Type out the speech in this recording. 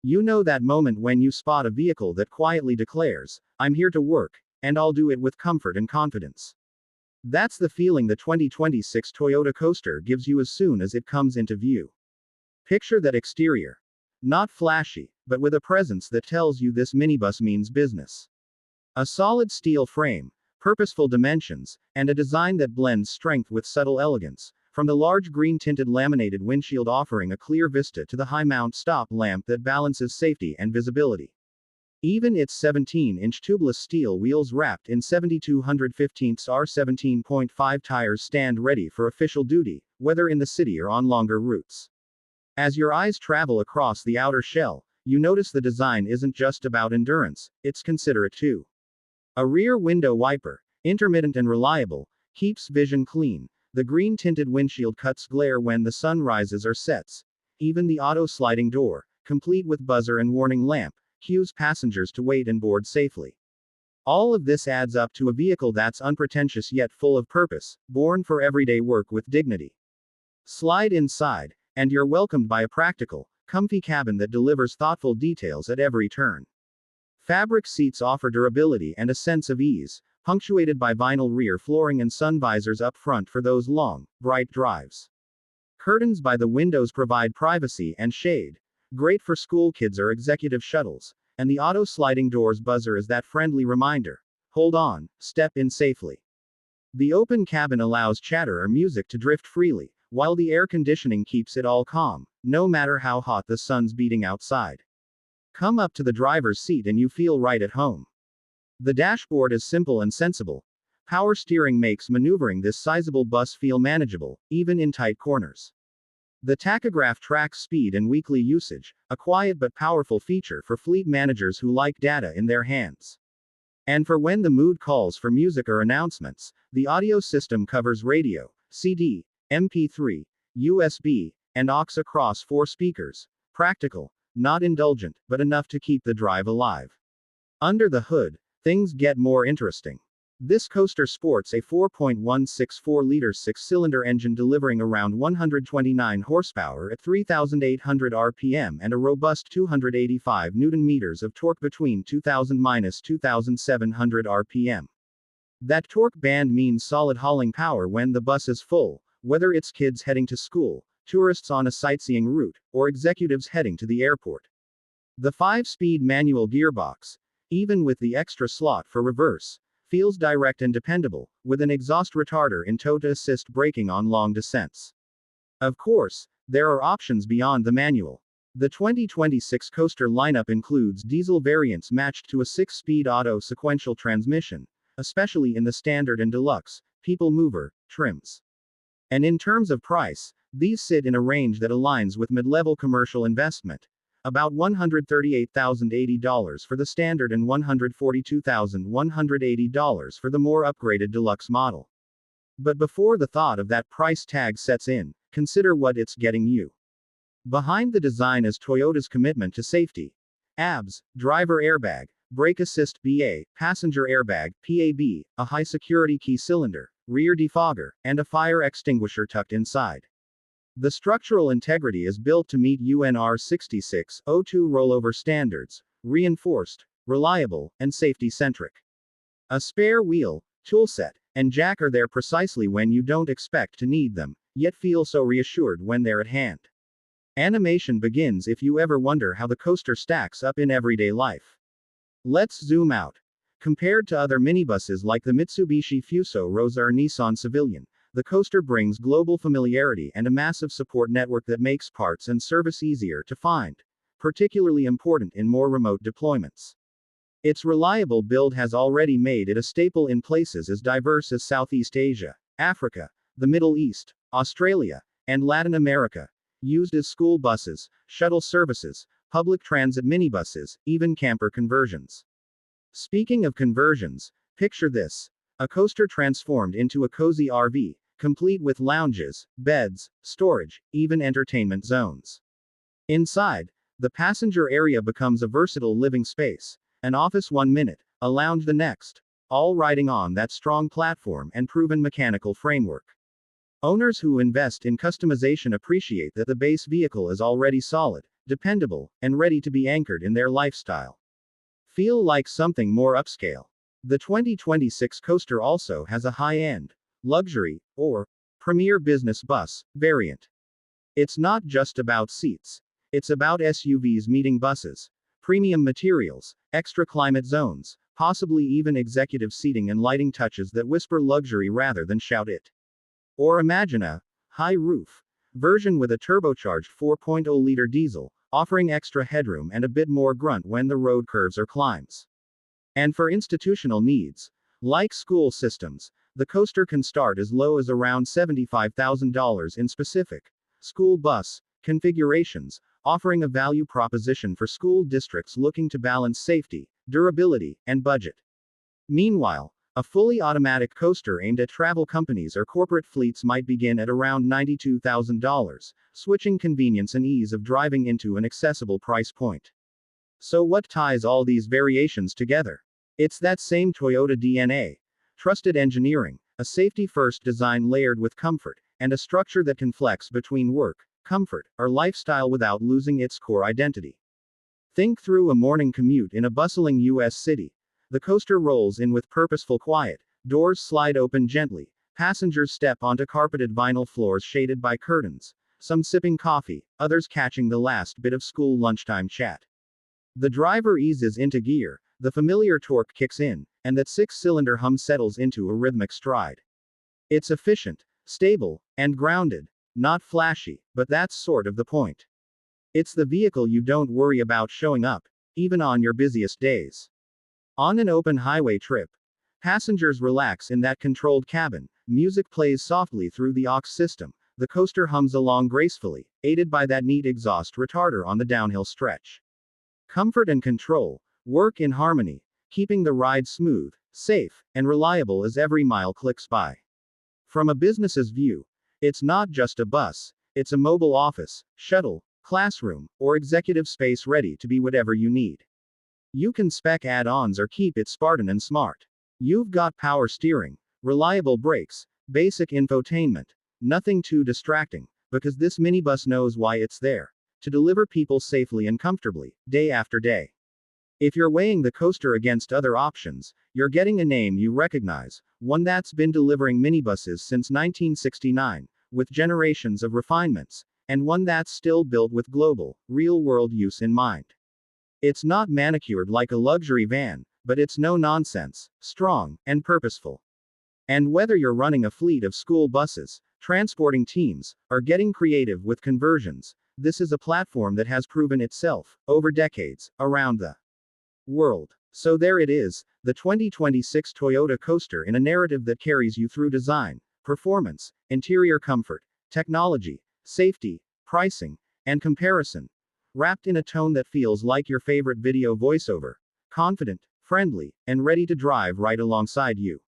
You know that moment when you spot a vehicle that quietly declares, "I'm here to work, and I'll do it with comfort and confidence." That's the feeling the 2026 Toyota Coaster gives you as soon as it comes into view. Picture that exterior. Not flashy, but with a presence that tells you this minibus means business. A solid steel frame, purposeful dimensions, and a design that blends strength with subtle elegance, from the large green-tinted laminated windshield offering a clear vista to the high-mount stop lamp that balances safety and visibility. Even its 17-inch tubeless steel wheels wrapped in 72/15 R 17.5 tires stand ready for official duty, whether in the city or on longer routes. As your eyes travel across the outer shell, you notice the design isn't just about endurance, it's considerate too. A rear window wiper, intermittent and reliable, keeps vision clean. The green-tinted windshield cuts glare when the sun rises or sets. Even the auto-sliding door, complete with buzzer and warning lamp, cues passengers to wait and board safely. All of this adds up to a vehicle that's unpretentious yet full of purpose, born for everyday work with dignity. Slide inside, and you're welcomed by a practical, comfy cabin that delivers thoughtful details at every turn. Fabric seats offer durability and a sense of ease, punctuated by vinyl rear flooring and sun visors up front for those long, bright drives. Curtains by the windows provide privacy and shade, great for school kids or executive shuttles, and the auto-sliding doors buzzer is that friendly reminder. Hold on, step in safely. The open cabin allows chatter or music to drift freely, while the air conditioning keeps it all calm, no matter how hot the sun's beating outside. Come up to the driver's seat and you feel right at home. The dashboard is simple and sensible. Power steering makes maneuvering this sizable bus feel manageable, even in tight corners. The tachograph tracks speed and weekly usage, a quiet but powerful feature for fleet managers who like data in their hands. And for when the mood calls for music or announcements, the audio system covers radio, CD, MP3, USB, and aux across 4 speakers. Practical, not indulgent, but enough to keep the drive alive. Under the hood, things get more interesting. This coaster sports a 4.164-liter 6-cylinder engine delivering around 129 horsepower at 3,800 RPM and a robust 285 Nm of torque between 2,000–2,700 RPM. That torque band means solid hauling power when the bus is full, whether it's kids heading to school, tourists on a sightseeing route, or executives heading to the airport. The 5-speed manual gearbox, even with the extra slot for reverse, feels direct and dependable, with an exhaust retarder in tow to assist braking on long descents. Of course, there are options beyond the manual. The 2026 coaster lineup includes diesel variants matched to a 6-speed auto sequential transmission, especially in the standard and deluxe, people mover, trims. And in terms of price, these sit in a range that aligns with mid-level commercial investment. About $138,080 for the standard and $142,180 for the more upgraded deluxe model. But before the thought of that price tag sets in, consider what it's getting you. Behind the design is Toyota's commitment to safety. ABS, driver airbag, brake assist BA, passenger airbag, PAB, a high-security key cylinder, rear defogger, and a fire extinguisher tucked inside. The structural integrity is built to meet UNR 6602 rollover standards, reinforced, reliable, and safety-centric. A spare wheel, toolset, and jack are there precisely when you don't expect to need them, yet feel so reassured when they're at hand. Animation begins if you ever wonder how the coaster stacks up in everyday life. Let's zoom out. Compared to other minibuses like the Mitsubishi Fuso Rosa or Nissan Civilian, the coaster brings global familiarity and a massive support network that makes parts and service easier to find, particularly important in more remote deployments. Its reliable build has already made it a staple in places as diverse as Southeast Asia, Africa, the Middle East, Australia, and Latin America, used as school buses, shuttle services, public transit minibuses, even camper conversions. Speaking of conversions, picture this. A coaster transformed into a cozy RV, complete with lounges, beds, storage, even entertainment zones. Inside, the passenger area becomes a versatile living space. An office 1 minute, a lounge the next, all riding on that strong platform and proven mechanical framework. Owners who invest in customization appreciate that the base vehicle is already solid, dependable, and ready to be anchored in their lifestyle. Feel like something more upscale. The 2026 coaster also has a high-end, luxury, or premier business bus variant. It's not just about seats. It's about SUVs meeting buses, premium materials, extra climate zones, possibly even executive seating and lighting touches that whisper luxury rather than shout it. Or imagine a high roof version with a turbocharged 4.0-liter diesel, offering extra headroom and a bit more grunt when the road curves or climbs. And for institutional needs, like school systems, the coaster can start as low as around $75,000 in specific school bus configurations, offering a value proposition for school districts looking to balance safety, durability, and budget. Meanwhile, a fully automatic coaster aimed at travel companies or corporate fleets might begin at around $92,000, switching convenience and ease of driving into an accessible price point. So what ties all these variations together? It's that same Toyota DNA. Trusted engineering, a safety-first design layered with comfort, and a structure that can flex between work, comfort, or lifestyle without losing its core identity. Think through a morning commute in a bustling U.S. city. The coaster rolls in with purposeful quiet, doors slide open gently, passengers step onto carpeted vinyl floors shaded by curtains, some sipping coffee, others catching the last bit of school lunchtime chat. The driver eases into gear, the familiar torque kicks in, and that six-cylinder hum settles into a rhythmic stride. It's efficient, stable, and grounded, not flashy, but that's sort of the point. It's the vehicle you don't worry about showing up, even on your busiest days. On an open highway trip, passengers relax in that controlled cabin, music plays softly through the aux system, the coaster hums along gracefully, aided by that neat exhaust retarder on the downhill stretch. Comfort and control work in harmony, keeping the ride smooth, safe, and reliable as every mile clicks by. From a business's view, it's not just a bus, it's a mobile office, shuttle, classroom, or executive space ready to be whatever you need. You can spec add-ons or keep it Spartan and smart. You've got power steering, reliable brakes, basic infotainment, nothing too distracting, because this minibus knows why it's there. To deliver people safely and comfortably, day after day. If you're weighing the coaster against other options, you're getting a name you recognize, one that's been delivering minibuses since 1969, with generations of refinements, and one that's still built with global, real-world use in mind. It's not manicured like a luxury van, but it's no-nonsense, strong, and purposeful. And whether you're running a fleet of school buses, transporting teams, or getting creative with conversions, this is a platform that has proven itself, over decades, around the world. So there it is, the 2026 Toyota Coaster in a narrative that carries you through design, performance, interior comfort, technology, safety, pricing, and comparison, wrapped in a tone that feels like your favorite video voiceover, confident, friendly, and ready to drive right alongside you.